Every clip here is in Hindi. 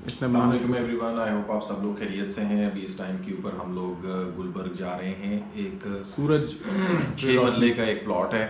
अस्सलाम वालेकुम एवरीवन, आई होप आप सब लोग खैरियत से हैं। अभी इस टाइम के ऊपर हम लोग गुलबर्ग जा रहे हैं। एक सूरज 6 मरले का एक प्लॉट है,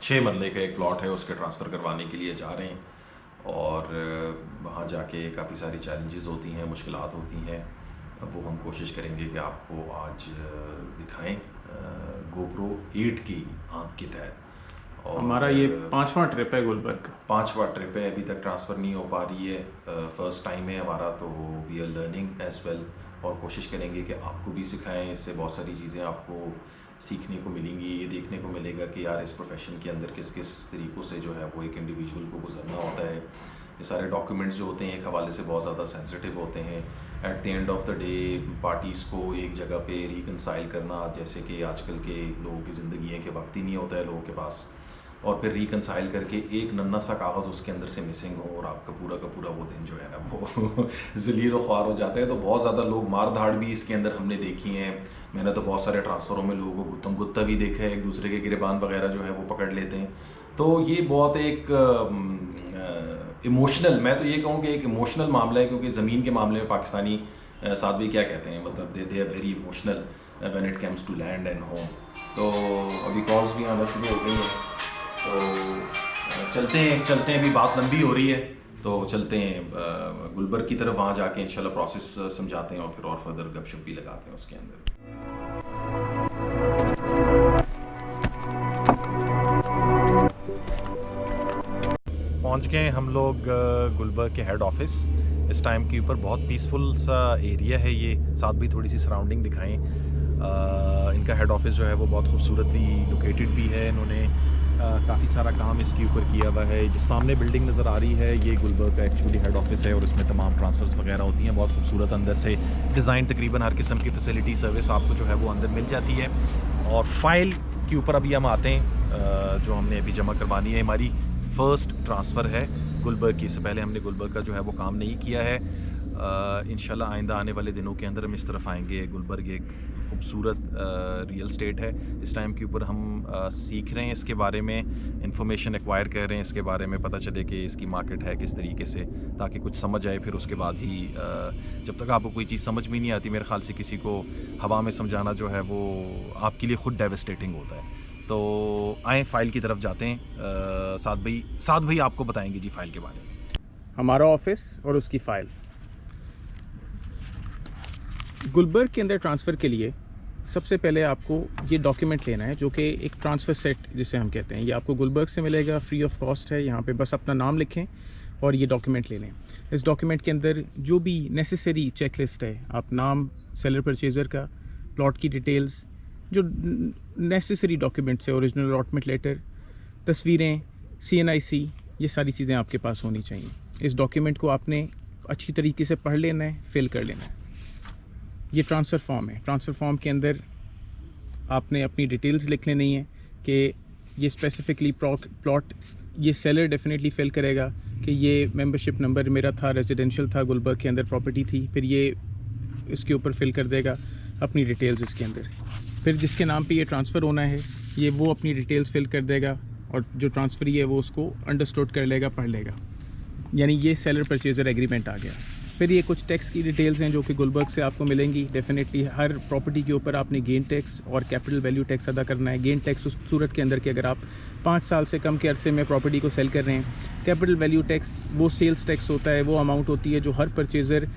6 मरले का एक प्लॉट है, उसके ट्रांसफ़र करवाने के लिए जा रहे हैं। और वहाँ जाके काफ़ी सारी चैलेंजेस होती हैं, मुश्किलात होती हैं। वो हम कोशिश करेंगे कि आपको आज दिखाएं GoPro 8 की आँख के तहत। और हमारा ये 5वां ट्रिप है गुलबर्ग का। 5वां ट्रिप है, अभी तक ट्रांसफ़र नहीं हो पा रही है। फ़र्स्ट टाइम है हमारा, तो we are learning as well. और कोशिश करेंगे कि आपको भी सिखाएं। इससे बहुत सारी चीज़ें आपको सीखने को मिलेंगी। ये देखने को मिलेगा कि यार इस प्रोफेशन के अंदर किस किस तरीक़ों से जो है वो एक इंडिविजुअल को गुजरना होता है। ये सारे डॉक्यूमेंट्स जो होते हैं एक हवाले से बहुत ज़्यादा सेंसिटिव होते हैं। At the end of the day parties को एक जगह पे रिकनसाइल करना, जैसे कि आजकल के लोगों की ज़िंदगी है कि वक्त ही नहीं होता है लोगों के पास, और फिर रिकनसाइल करके एक नन्हा सा कागज़ उसके अंदर से मिसिंग हो और आपका पूरा का पूरा वो दिन जो है ना वो ज़लील व ख्वार हो जाता है। तो बहुत ज़्यादा लोग मार धाड़ भी इसके अंदर हमने देखी हैं। मैंने तो बहुत सारे ट्रांसफ़रों में लोगों को गुत्तम गुत्ता भी देखा है, एक दूसरे के गिरबान वगैरह जो है वो पकड़ लेते हैं। तो ये बहुत एक इमोशनल, मैं तो ये कहूँ कि एक इमोशनल मामला है, क्योंकि ज़मीन के मामले में पाकिस्तानी साथ भी क्या कहते हैं, मतलब they are very emotional when it comes to land and home. तो अभी कॉल्स भी आना शुरू हो गई हैं, तो चलते हैं। अभी बात लंबी हो रही है, तो चलते हैं गुलबर्ग की तरफ। वहाँ जाके इंशाल्लाह प्रोसेस समझाते हैं और फिर और फर्दर गपशप भी लगाते हैं उसके अंदर। पहुँच गए हम लोग गुलबर्ग के हेड ऑफिस। इस टाइम के ऊपर बहुत पीसफुल सा एरिया है ये। साथ भी थोड़ी सी सराउंडिंग दिखाएं। इनका हेड ऑफिस जो है वो बहुत खूबसूरतली लोकेटेड भी है। इन्होंने काफ़ी सारा काम इसके ऊपर किया हुआ है। जो सामने बिल्डिंग नज़र आ रही है ये गुलबर्ग का एक्चुअली हेड ऑफिस है, और इसमें तमाम ट्रांसफ़र्स वगैरह होती हैं। बहुत खूबसूरत अंदर से डिज़ाइन, तकरीबन हर किस्म की फैसिलिटी सर्विस आपको जो है वो अंदर मिल जाती है। और फ़ाइल के ऊपर अभी हम आते हैं जो हमने अभी जमा करवानी है। हमारी फ़र्स्ट ट्रांसफ़र है गुलबर्ग की। इससे पहले हमने गुलबर्ग का जो है वो काम नहीं किया है। इंशाल्लाह आइंदा आने वाले दिनों के अंदर हम इस तरफ आएंगे। गुलबर्ग एक खूबसूरत रियल स्टेट है। इस टाइम के ऊपर हम सीख रहे हैं इसके बारे में, इंफॉर्मेशन एक्वायर कर रहे हैं इसके बारे में, पता चले कि इसकी मार्केट है किस तरीके से, ताकि कुछ समझ आए। फिर उसके बाद ही जब तक आपको कोई चीज़ समझ में नहीं आती, मेरे ख़्याल से किसी को हवा में समझाना जो है वो आपके लिए ख़ुद डेवस्टेटिंग होता है। तो आएँ फ़ाइल की तरफ जाते हैं। साद भाई आपको बताएंगे जी फ़ाइल के बारे में। हमारा ऑफिस और उसकी फ़ाइल। गुलबर्ग के अंदर ट्रांसफ़र के लिए सबसे पहले आपको ये डॉक्यूमेंट लेना है, जो कि एक ट्रांसफ़र सेट जिसे हम कहते हैं। ये आपको गुलबर्ग से मिलेगा, फ्री ऑफ कॉस्ट है। यहाँ पे बस अपना नाम लिखें और ये डॉक्यूमेंट ले लें। इस डॉक्यूमेंट के अंदर जो भी नेसेसरी चेकलिस्ट है, आप नाम, सेलर परचेज़र का, प्लॉट की डिटेल्स, जो नेसेसरी डॉक्यूमेंट्स है, ओरिजिनल अलॉटमेंट लेटर, तस्वीरें, CNIC, ये सारी चीज़ें आपके पास होनी चाहिए। इस डॉक्यूमेंट को आपने अच्छी तरीके से पढ़ लेना है, फिल कर लेना है। ये ट्रांसफ़र फॉर्म है। ट्रांसफ़र फॉर्म के अंदर आपने अपनी डिटेल्स लिख लेनी है कि ये स्पेसिफ़िकली प्लॉट ये सेलर डेफिनेटली फ़िल करेगा कि ये मेंबरशिप नंबर मेरा था, रेजिडेंशियल था, गुलबर्ग के अंदर प्रॉपर्टी थी। फिर ये इसके ऊपर फ़िल कर देगा अपनी डिटेल्स इसके अंदर। फिर जिसके नाम पे ये ट्रांसफ़र होना है ये वो अपनी डिटेल्स फ़िल कर देगा, और जो ट्रांसफ़री है वो उसको अंडरस्टूड कर लेगा, पढ़ लेगा। यानी ये सेलर परचेज़र एग्रीमेंट आ गया। फिर ये कुछ टैक्स की डिटेल्स हैं जो कि गुलबर्ग से आपको मिलेंगी। डेफिनेटली हर प्रॉपर्टी के ऊपर आपने गेन टैक्स और कैपिटल वैल्यू टैक्स अदा करना है। गेन टैक्स उस सूरत के अंदर कि अगर आप 5 साल से कम के अरसे में प्रॉपर्टी को सेल कर रहे हैं। कैपिटल वैल्यू टैक्स वो सेल्स टैक्स होता है, वो अमाउंट होती है जो हर परचेज़र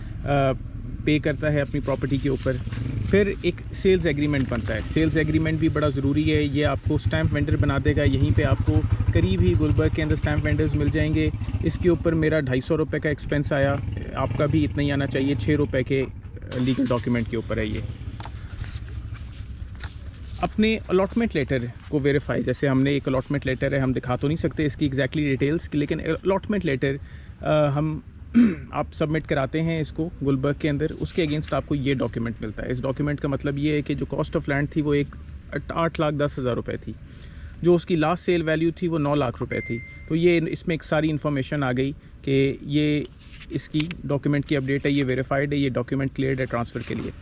पे करता है अपनी प्रॉपर्टी के ऊपर। फिर एक सेल्स एग्रीमेंट बनता है। सेल्स एग्रीमेंट भी बड़ा ज़रूरी है। ये आपको स्टैम्प वेंडर बना देगा। यहीं पे आपको करीब ही गुलबर्ग के अंदर स्टैम्प वेंडर्स मिल जाएंगे। इसके ऊपर मेरा 250 रुपये का एक्सपेंस आया, आपका भी इतना ही आना चाहिए। 6 रुपये के लीगल डॉक्यूमेंट के ऊपर है ये। अपने अलॉटमेंट लेटर को वेरीफाई, जैसे हमने एक अलॉटमेंट लेटर है, हम दिखा तो नहीं सकते इसकी एग्जैक्टली डिटेल्स, लेकिन अलॉटमेंट लेटर हम आप सबमिट कराते हैं इसको गुलबर्ग के अंदर। उसके अगेंस्ट आपको ये डॉक्यूमेंट मिलता है। इस डॉक्यूमेंट का मतलब ये है कि जो कॉस्ट ऑफ लैंड थी वो 8,10,000 रुपये थी, जो उसकी लास्ट सेल वैल्यू थी वो 9 लाख रुपए थी। तो ये इसमें एक सारी इन्फॉर्मेशन आ गई कि ये इसकी डॉक्यूमेंट की अपडेट है, ये वेरीफाइड है, ये डॉक्यूमेंट क्लियर्ड है ट्रांसफ़र के लिए।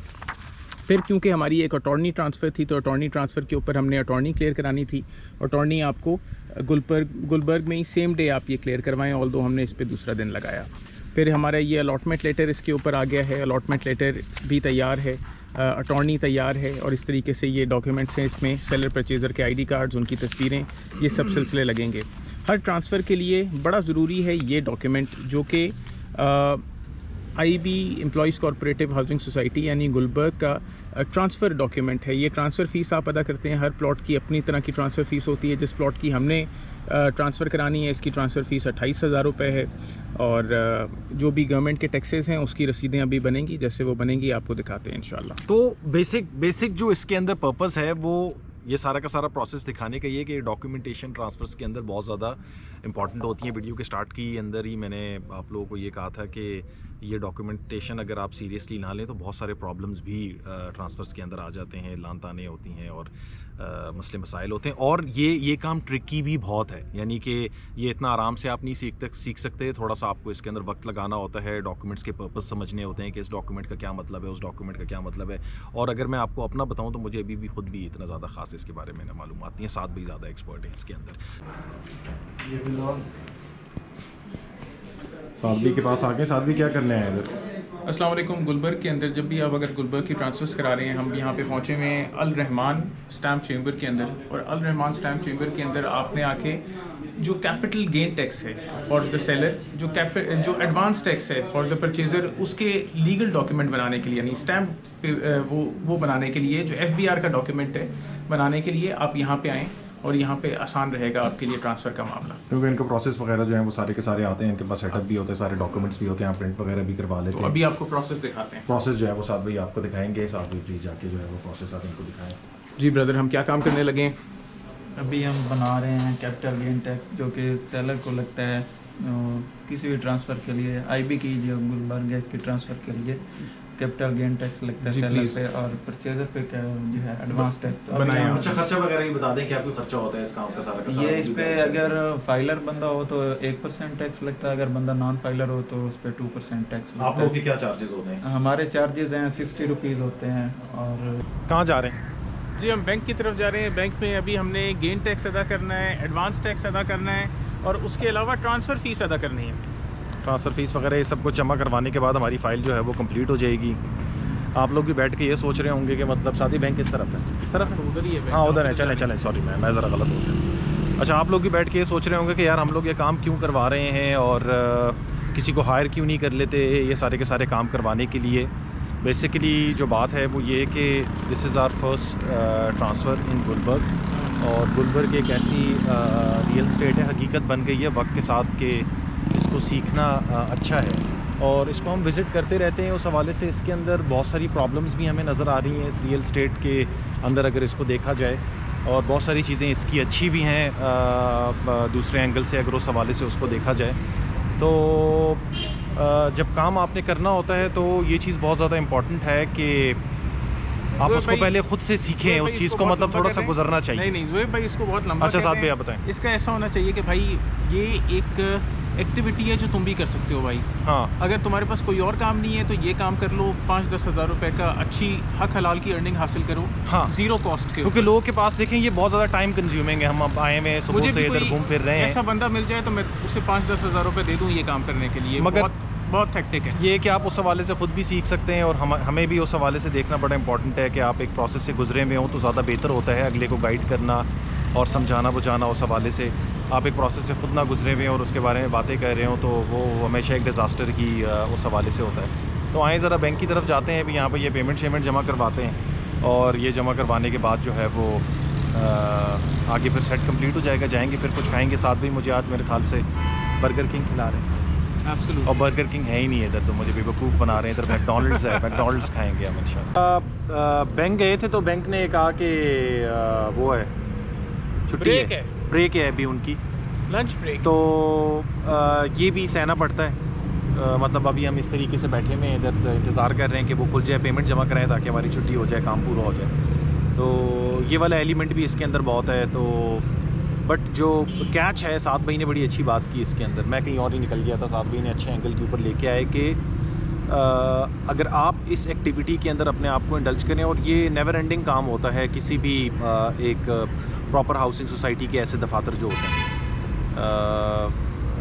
फिर क्योंकि हमारी एक अटॉर्नी ट्रांसफ़र थी, तो अटॉर्नी ट्रांसफ़र के ऊपर हमने अटॉर्नी क्लियर करानी थी। अटॉर्नी आपको गुलबर्ग में ही सेम डे आप ये क्लियर करवाएं, ऑल्दो हमने इस पर दूसरा दिन लगाया। फिर हमारा ये अलॉटमेंट लेटर इसके ऊपर आ गया है, अलॉटमेंट लेटर भी तैयार है, अटॉर्नी तैयार है, और इस तरीके से ये डॉक्यूमेंट्स हैं इसमें, सेलर परचेज़र के आईडी कार्ड्स, उनकी तस्वीरें, ये सब सिलसिले लगेंगे। हर ट्रांसफ़र के लिए बड़ा ज़रूरी है ये डॉक्यूमेंट, जो कि IB employees corporative housing society यानी गुलबर्ग का ट्रांसफ़र डॉक्यूमेंट है। ये ट्रांसफ़र फ़ीस आप अदा करते हैं, हर प्लॉट की अपनी तरह की ट्रांसफ़र फ़ीस होती है। जिस प्लॉट की हमने ट्रांसफ़र करानी है इसकी ट्रांसफ़र फ़ीस 28,000 रुपये है, और जो भी गवर्नमेंट के टैक्सेस हैं उसकी रसीदें अभी बनेंगी, जैसे वो बनेंगी आपको दिखाते हैं इंशाल्लाह। तो बेसिक जो इसके अंदर पर्पस है वो ये सारा का सारा प्रोसेस दिखाने का ये कि डॉक्यूमेंटेशन ट्रांसफ़र्स के अंदर बहुत ज़्यादा इंपॉर्टेंट होती हैं। वीडियो के स्टार्ट की अंदर ही मैंने आप लोगों को ये कहा था कि ये डॉक्यूमेंटेशन अगर आप सीरियसली ना लें तो बहुत सारे प्रॉब्लम्स भी ट्रांसफ़र्स के अंदर आ जाते हैं, लान ताने होती हैं और मसले मसाइल होते हैं। और ये काम ट्रिकी भी बहुत है, यानी कि ये इतना आराम से आप नहीं सीख सकते, थोड़ा सा आपको इसके अंदर वक्त लगाना होता है, डॉक्यूमेंट्स के पर्पस समझने होते हैं कि इस डॉक्यूमेंट का क्या मतलब है, उस डॉक्यूमेंट का क्या मतलब है। और अगर मैं आपको अपना बताऊं तो मुझे अभी भी खुद भी इतना ज़्यादा ख़ास इसके बारे में ना मालूम आती हैं, साथ भी ज़्यादा एक्सपर्ट हैं इसके अंदर। सादवी के पास आके सादवी क्या करने आए इधर? अस्सलाम वालेकुम। गुलबर्ग के अंदर जब भी आप अगर गुलबर्ग की ट्रांसफ़र्स करा रहे हैं, हम यहाँ पे पहुँचे हुए हैं अल रहमान स्टैम्प चेंबर के अंदर, और अल रहमान स्टैम्प चेंबर के अंदर आपने आके जो कैपिटल गेन टैक्स है फॉर द सेलर, जो एडवांस टैक्स है फॉर द परचेज़र, उसके लीगल डॉक्यूमेंट बनाने के लिए, यानी स्टैम्प वो बनाने के लिए, जो FBR का डॉक्यूमेंट है बनाने के लिए आप यहाँ पे आएँ, और यहाँ पे आसान रहेगा आपके लिए ट्रांसफ़र का मामला। क्योंकि इनका प्रोसेस वगैरह जो है वो सारे के सारे आते हैं, इनके पास सेटअप भी होते हैं, सारे डॉक्यूमेंट्स भी होते हैं, आप प्रिंट वगैरह भी करवा लेते तो हैं। अभी आपको प्रोसेस दिखाते हैं। प्रोसेस जो है वो साथ भाई आपको दिखाएंगे, साथ भाई प्लीज़ जाके जो है वो प्रोसेस आप इनको दिखाएं। जी ब्रदर, हम क्या काम करने लगे हैं? अभी हम बना रहे हैं कैपिटल गेन टैक्स, जो कि सेलर को लगता है किसी भी ट्रांसफ़र के लिए। IB की जो गुलबर्ग है इसके ट्रांसफ़र के लिए कैपिटल गेन टैक्स लगता है जी, सेलर please। पे, और परचेजर पे क्या जो है एडवांस टैक्स। तो बनाया। अच्छा, खर्चा वगैरह भी बता दें, क्या कोई खर्चा होता है इस काम का सारा का सारा? ये इस पे अगर फाइलर बंदा हो तो 1% टैक्स लगता है, अगर बंदा नॉन फाइलर हो तो उस पर 2% टैक्स आप लगता लोगों के है। क्या चार्जेस होते हैं? हमारे चार्जेस हैं 60 रुपीज़ होते हैं। और कहाँ जा रहे हैं? जी, हम बैंक की तरफ जा रहे हैं। बैंक में अभी हमने गेन टैक्स अदा करना है, एडवांस टैक्स अदा करना है, और उसके अलावा ट्रांसफ़र फ़ीस अदा करनी है। ट्रांसफ़र फीस वगैरह ये सब कुछ जमा करवाने के बाद हमारी फ़ाइल जो है वो कंप्लीट हो जाएगी। आप लोग भी बैठ के ये सोच रहे होंगे कि मतलब सादी बैंक किस तरफ है? इस तरफ है? उधर ही है बैंक। हाँ उधर है, चलें सॉरी मैं ज़रा गलत हो गया। अच्छा, आप लोग भी बैठ के ये सोच रहे होंगे कि यार हम लोग ये काम क्यों करवा रहे हैं, और किसी को हायर क्यों नहीं कर लेते ये सारे के सारे काम करवाने के लिए। बेसिकली जो बात है वो ये कि this is our first transfer in Gulbarga, और गुलबर्ग एक ऐसी रियल स्टेट है, हकीकत बन गई है वक्त के साथ कि इसको सीखना अच्छा है, और इसको हम विज़िट करते रहते हैं। उस हवाले से इसके अंदर बहुत सारी प्रॉब्लम्स भी हमें नज़र आ रही हैं इस रियल स्टेट के अंदर अगर इसको देखा जाए, और बहुत सारी चीज़ें इसकी अच्छी भी हैं दूसरे एंगल से अगर उस हवाले से उसको देखा जाए। तो जब काम आपने करना होता है तो ये चीज़ बहुत ज़्यादा इम्पॉर्टेंट है कि आप उसको पहले खुद से सीखें, उस चीज़ को मतलब थोड़ा सा गुजरना चाहिए। नहीं ज़ुहैब भाई, इसको बहुत लंबा अच्छा, कहते साथ भी हैं। आप बताएं। इसका ऐसा होना चाहिए कि भाई ये एक एक्टिविटी है जो तुम भी कर सकते हो भाई। हाँ, अगर तुम्हारे पास कोई और काम नहीं है तो ये काम कर लो, 5-10 हज़ार रुपए का अच्छी हक हलाल की अर्निंग हासिल करो, हाँ। ज़ीरो कॉस्ट के। क्योंकि लोगों के पास देखें ये बहुत ज़्यादा टाइम कंज्यूमिंग है। हम अब आए हुए हैं सुबह मुझे से भी इधर कोई घूम फिर रहे हैं। ऐसा बंदा मिल जाए तो मैं उसे 5-10 हज़ार रुपए दे दूँ ये काम करने के लिए। मगर बहुत हेक्टिक है ये कि आप उस हवाले से ख़ुद भी सीख सकते हैं, और हमें भी उस हवाले से देखना बड़ा इंपॉर्टेंट है कि आप एक प्रोसेस से गुजरे हुए हों तो ज़्यादा बेहतर होता है अगले को गाइड करना और समझाना बुझाना। उस हवाले से आप एक प्रोसेस से खुद ना गुजरे हुए और उसके बारे में बातें कर रहे हो तो वो हमेशा एक डिज़ास्टर ही उस हवाले से होता है। तो आएँ ज़रा बैंक की तरफ जाते हैं। अभी यहाँ पर ये पेमेंट जमा करवाते हैं, और ये जमा करवाने के बाद जो है वो आगे फिर सेट कंप्लीट हो जाएगा। जाएंगे फिर कुछ खाएंगे साथ भी। मुझे आज मेरे ख्याल से बर्गर किंग खिला रहे हैं, एब्सोल्युटली। और बर्गर किंग है ही नहीं इधर, तो मुझे बेवकूफ़ बना रहे हैं। इधर मैकडॉनल्ड्स है, मैकडॉनल्ड्स खाएंगे हम इंशाल्लाह। बैंक गए थे तो बैंक ने कहा कि वो है छुट्टी ब्रेक है, ब्रेक है अभी उनकी, लंच ब्रेक। तो ये भी सहना पड़ता है। मतलब अभी हम इस तरीके से बैठे हुए इधर इंतज़ार कर रहे हैं कि वो खुल जाए, पेमेंट जमा कराएं ताकि हमारी छुट्टी हो जाए, काम पूरा हो जाए। तो ये वाला एलिमेंट भी इसके अंदर बहुत है। तो बट जो कैच है, सात भाई ने बड़ी अच्छी बात की इसके अंदर। मैं कहीं और ही निकल गया था, सात भाई ने अच्छे एंगल के ऊपर लेके आए कि अगर आप इस एक्टिविटी के अंदर अपने आप को इंडल्ज करें, और ये नेवर एंडिंग काम होता है किसी भी एक प्रॉपर हाउसिंग सोसाइटी के ऐसे दफातर जो होते हैं।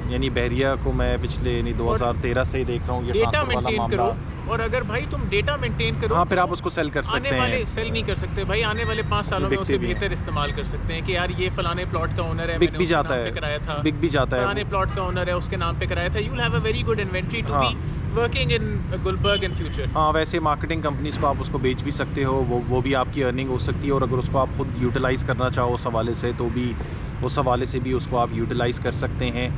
यानी बहरिया को मैं पिछले 2013 से ही देख रहा हूँ ये डेटा ट्रांसफ़र वाला मेंटेन मामला। करो, और अगर भाई तुम डेटा मेंटेन करो हाँ, फिर तो आप उसको सेल कर सकते आने वाले हैं। सेल नहीं कर सकते भाई, आने वाले 5 सालों में बिकते उसे भी हैं। बेहतर इस्तेमाल कर सकते हैं कि यार ये फलाने प्लॉट का ओनर है, बिक मैंने भी उसके जाता नाम है, पे कराया था, बिक भी जाता है फलाने वो। प्लॉट का ओनर है उसके नाम पे कराया था। You will have a very good inventory too हाँ। Be working in Gulberg in future. हाँ, वैसे मार्केटिंग कंपनीज़ को आप उसको बेच भी सकते हो, वो भी आपकी अर्निंग हो सकती है। और अगर उसको आप खुद यूटिलाइज़ करना चाहो उस हवाले से, तो भी उस हवाले से भी उसको आप यूटिलाइज़ कर सकते हैं।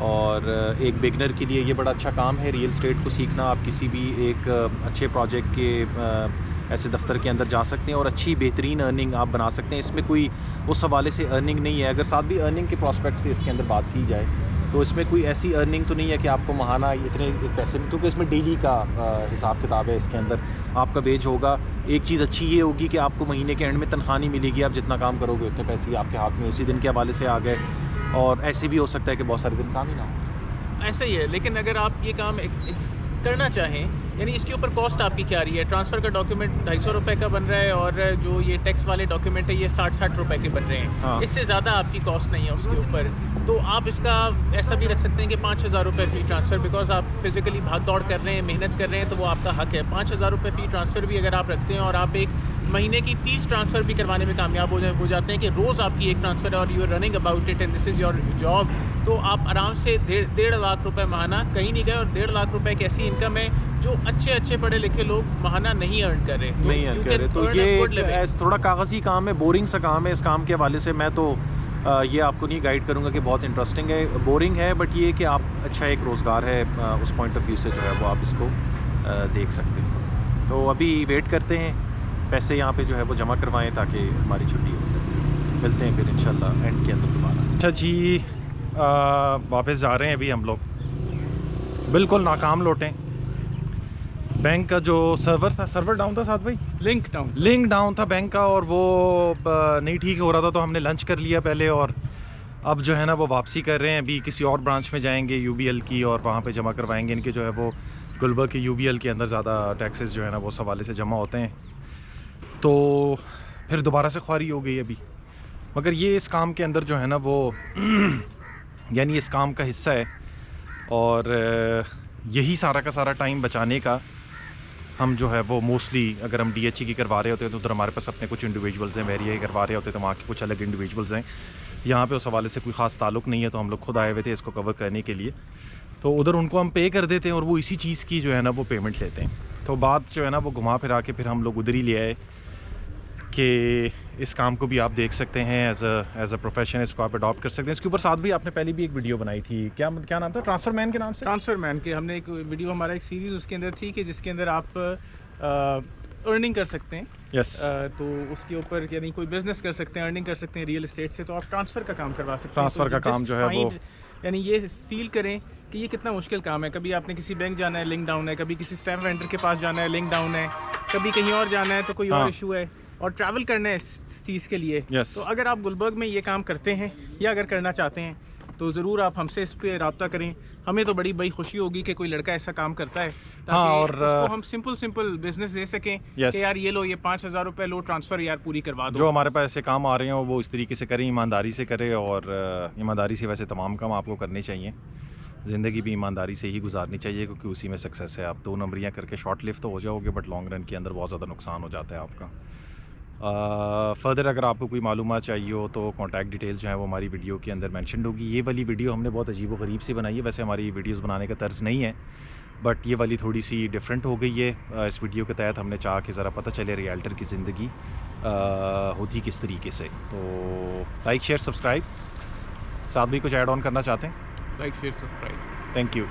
और एक बिगनर के लिए ये बड़ा अच्छा काम है रियल एस्टेट को सीखना। आप किसी भी एक अच्छे प्रोजेक्ट के ऐसे दफ्तर के अंदर जा सकते हैं और अच्छी बेहतरीन अर्निंग आप बना सकते हैं। इसमें कोई उस हवाले से अर्निंग नहीं है। अगर साथ भी अर्निंग के प्रॉस्पेक्ट से इसके अंदर बात की जाए तो इसमें कोई ऐसी अर्निंग तो नहीं है कि आपको महाना इतने पैसे, क्योंकि इसमें डेली का हिसाब किताब है। इसके अंदर आपका वेज होगा। एक चीज़ अच्छी ये होगी कि आपको महीने के एंड में तनख्वाह नहीं मिलेगी। आप जितना काम करोगे उतने पैसे आपके हाथ में उसी दिन के हवाले से आ गए। और ऐसे भी हो सकता है कि बहुत सारे दिन काम ही ना हो। ऐसा ही है, लेकिन अगर आप ये काम करना चाहें, यानी इसके ऊपर कॉस्ट आपकी क्या रही है? ट्रांसफ़र का डॉक्यूमेंट 250 रुपये का बन रहा है, और जो ये टैक्स वाले डॉक्यूमेंट है ये 60-60 रुपये के बन रहे हैं। हाँ। इससे ज़्यादा आपकी कॉस्ट नहीं है उसके ऊपर। तो आप इसका ऐसा भी रख सकते हैं कि 5000 रुपये फ़ी ट्रांसफ़र, बिकॉज आप फिज़िकली भाग दौड़ कर रहे हैं, मेहनत कर रहे हैं, तो वो आपका हक है। 5000 रुपये फ़ी ट्रांसफ़र भी अगर आप रखते हैं और आप एक महीने की 30 ट्रांसफ़र भी करवाने में कामयाब हो जाते हैं कि रोज़ आपकी एक ट्रांसफ़र है और you are running about it and this is your job, तो आप आराम से 1.5 लाख रुपए महाना कहीं नहीं गए। और 1.5 लाख रुपए एक ऐसी इनकम है जो अच्छे पढ़े लिखे लोग महाना नहीं अर्न कर रहे। नहीं अर्न कर रहे, तो ये थोड़ा कागज़ी काम है, बोरिंग सा काम है। इस काम के हवाले से मैं तो ये आपको नहीं गाइड करूँगा कि बहुत इंटरेस्टिंग है, बोरिंग है, बट ये कि आप अच्छा एक रोज़गार है उस पॉइंट ऑफ व्यू से जो है वो आप इसको देख सकते हैं। तो अभी वेट करते हैं, पैसे यहाँ पे जो है वो जमा करवाएं ताकि हमारी छुट्टी हो जाए। मिलते हैं फिर इंशाल्लाह एंड के अंदर दोबारा। अच्छा जी, वापस जा रहे हैं अभी हम लोग। बिल्कुल नाकाम लौटें। बैंक का जो सर्वर डाउन था साथ भाई, लिंक डाउन था बैंक का, और वो नहीं ठीक हो रहा था, तो हमने लंच कर लिया पहले, और अब जो है ना वो वापसी कर रहे हैं। अभी किसी और ब्रांच में जाएंगे यूबीएल की, और वहाँ पे जमा करवाएंगे। इनके जो है वो गुलबर्ग के यूबीएल के अंदर ज़्यादा टैक्सेस जो है ना वो उस हवाले से जमा होते हैं, तो फिर दोबारा से ख्वारी हो गई अभी। मगर ये इस काम के अंदर जो है ना वो यानी इस काम का हिस्सा है, और यही सारा का सारा टाइम बचाने का हम जो है वो मोस्टली, अगर हम डीएचई की करवा रहे होते हैं तो उधर हमारे पास अपने कुछ इंडिविजुअल्स हैं, वेरिया की करवा रहे होते हैं तो वहाँ के कुछ अलग इंडिविजुअल्स हैं। यहाँ पे उस हवाले से कोई ख़ास ताल्लुक़ नहीं है, तो हम लोग खुद आए हुए थे इसको कवर करने के लिए। तो उधर उनको हम पे कर देते हैं और वो इसी चीज़ की जो है ना वो पेमेंट लेते हैं। तो बात जो है ना वो घुमा फिरा के फिर हम लोग उधर ही ले आए कि इस काम को भी आप देख सकते हैं एज अ प्रोफेशन, इसको आप अडॉप्ट कर सकते हैं। इसके ऊपर साथ भी आपने पहले भी एक वीडियो बनाई थी, क्या नाम था? ट्रांसफ़र मैन के नाम से। ट्रांसफ़र मैन के हमने एक वीडियो, हमारा एक सीरीज़ उसके अंदर थी कि जिसके अंदर आप अर्निंग कर सकते हैं। यस। तो उसके ऊपर यानी कोई बिजनेस कर सकते हैं, अर्निंग कर सकते हैं रियल एस्टेट से, तो आप ट्रांसफ़र का काम करवा सकते हैं। ट्रांसफ़र का काम जो है वो, यानी ये फील करें कि ये कितना मुश्किल काम है। कभी आपने किसी बैंक जाना है, लिंक डाउन है, कभी किसी स्टैम्प वेंडर के पास जाना है, लिंक डाउन है, कभी कहीं और जाना है तो कोई और इशू है, और ट्रैवल करना है इस चीज़ के लिए। तो अगर आप गुलबर्ग में ये काम करते हैं या अगर करना चाहते हैं तो ज़रूर आप हमसे इस पर रब्ता करें। हमें तो बड़ी खुशी होगी कि कोई लड़का ऐसा काम करता है, ताकि और उसको हम सिंपल बिजनेस दे सकें कि यार ये लो, ये 5000 रुपये लो, ट्रांसफ़र यार पूरी करवा दो। जो हमारे पास ऐसे काम आ रहे हैं वो इस तरीके से करें, ईमानदारी से करें, और ईमानदारी से वैसे तमाम काम आपको करने चाहिए। ज़िंदगी भी ईमानदारी से ही गुजारनी चाहिए, क्योंकि उसी में सक्सेस है। आप 2 नंबरियाँ करके शॉर्ट लिव तो हो जाओगे, बट लॉन्ग रन के अंदर बहुत ज़्यादा नुकसान हो जाता है आपका। फ़र्दर अगर आपको कोई मालूमात चाहिए हो तो कॉन्टैक्ट डिटेल्स जो है वो हमारी वीडियो के अंदर मेंशन होगी। ये वाली वीडियो हमने बहुत अजीब व गरीब सी बनाई है, वैसे हमारी वीडियोस बनाने का तर्ज नहीं है, बट ये वाली थोड़ी सी डिफरेंट हो गई है। इस वीडियो के तहत हमने चाहा कि ज़रा पता चले रियल्टर की ज़िंदगी होती किस तरीके से। तो लाइक शेयर सब्सक्राइब, साथ भी कुछ ऐड ऑन करना चाहते हैं? Like share subscribe. Thank you.